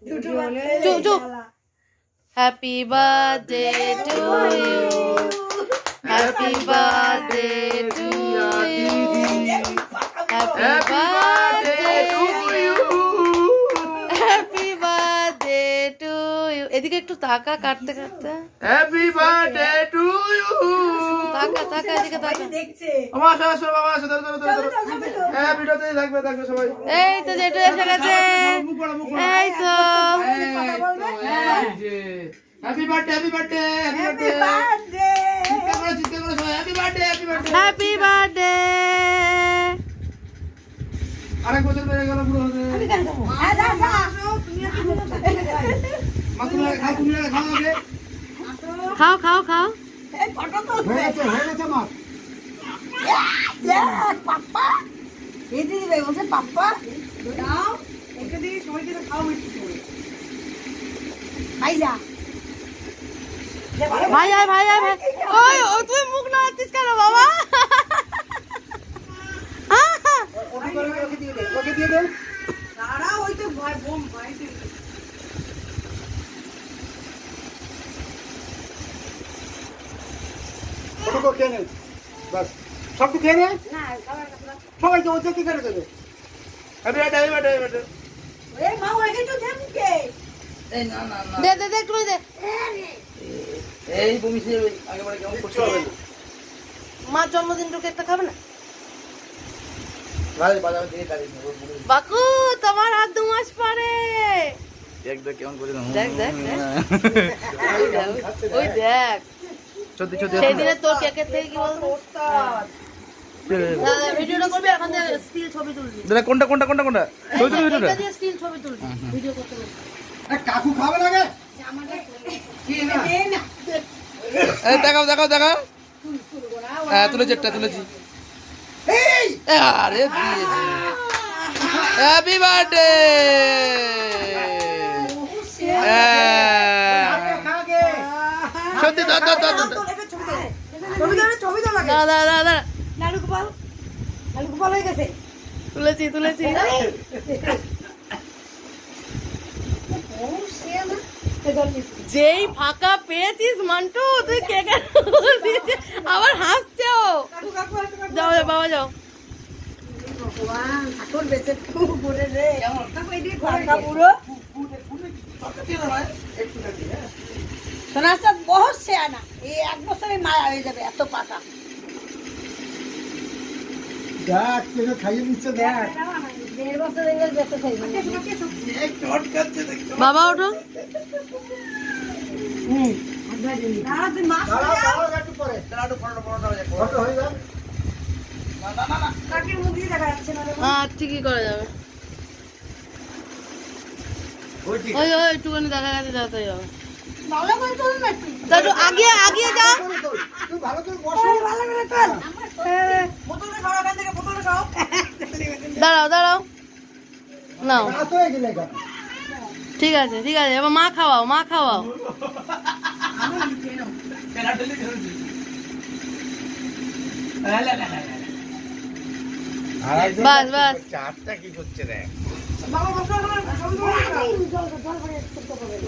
চুপ চুপ। Happy birthday to you, happy birthday to you, happy birthday to you, happy birthday to you. এদিকে একটু তাকা, কাটতে কাটতে। Happy birthday to you. তাকা তাকা, এদিকে তাকা। আমার আসো বাবা, আসো ধরো ধরো ধরো। হ্যাঁ ভিডিওতেই থাকবে থাকবে সবাই। এই তো জেঠু এসে গেছে, এই তো। Happy birthday happy birthday happy birthday. চিন্তা করো সবাই, happy birthday happy birthday happy birthday. আরেক বছর বেড়ে গেল পুরো হতে। মা তুমি খাও, তুমি খাও আগে। খাও খাও খাও। হয়ে গেছে মা। পাপ্পা এই দিদি বলছে পাপ্পা দাও একটা দিয়ে সবাইকে খাও একটু করে। ভাই যা ভাই আয় ভাই আয় ভাই। ওই ও তুই মুখ নাড়ছিস কেন বাবা? ওকে দিয়ে দে, ওকে দিয়ে দে। দাঁড়া ওই তো ভয় বোম ভয়। ওটুকু খেয়ে নে বাস, সবটুকু খেয়ে নে। সবাইকে ওকে কি করে দেবে? Happy birthday happy birthday happy birthday. এ মা ওকে তো দে মুখে। এই না না না, দে দে দে একটু দে। এই বমি সে আগে বারে কেমন করতে হবে না। মা জন্মদিনটা কেকটা খাবে না? ভাই বাজারে দিয়ে গাড়ি নেব। বাকু তোমার হাত 2 মাস পরে। দেখ দেখ কেমন করে। দেখ দেখ দেখ। ওই দেখ। চোদ্দি চোদ্দি। সেই দিনে তোর কেকের থেকে কি বলতো? দাদা ভিডিওটা করবি, এখন থেকে স্টিল ছবি তুলবি। দাদা কোনটা কোনটা কোনটা কোনটা? ছবি তুলি ভিডিওটা। এটা দিয়ে স্টিল ছবি তুলবি, ভিডিও করতে হবে। কাকু খাবে লাগে? কি না? এই দেখাও দেখাও দেখাও। হ্যাঁ তুলেছি, একটা তুলেছি। এই আরে দিয়েছি। Happy birthday. সত্যি দাদা দাদা ছবি তো লাগে। দাদা দাদা লালু গোপাল হয়ে গেছে। তুলেছি তুলেছি। যেই ফাঁকা পেয়েছিস মন্টু, তুই কেকের আবার হাসছো। যাও যাও বাবা যাও। ঠাকুর বেঁচে ঘুরে রে পুরো সোনার সাথে বহুত শেয়ানা। এই 1 বছরে মায়া হয়ে যাবে, এত পাকা। দেখ কেন খাইয়ে দিচ্ছে দেখ। 1.5 বছর হয়ে গেছে বেঁচে চাইবে। বাবা ওঠো। দাঁড়া তুই মাছ একটু পরে দাঁড়াও, পরোটা হয়ে যাবে। না না না কাকির মুখ দিয়ে দেখা যাচ্ছে না। ঠিকই করা যাবে। ওই ঠিক ওই ওই একটুখানি দেখা গেছে, যাতে যাবে। ভালো করে তোল না তুই। একটু আগে আগে যা। তুই ভালো করে বসো। ভালো করে তোল। বোতলে খাও, এখান থেকে বোতলে খাও। দাঁড়াও দাঁড়াও, নাও। রাত হয়ে গেলে এটা। ঠিক আছে ঠিক আছে, এবার মা খাওয়াও, মা খাওয়াও। বাস বাস। চারটা কি করছে রে? বাবা বসো, জল জল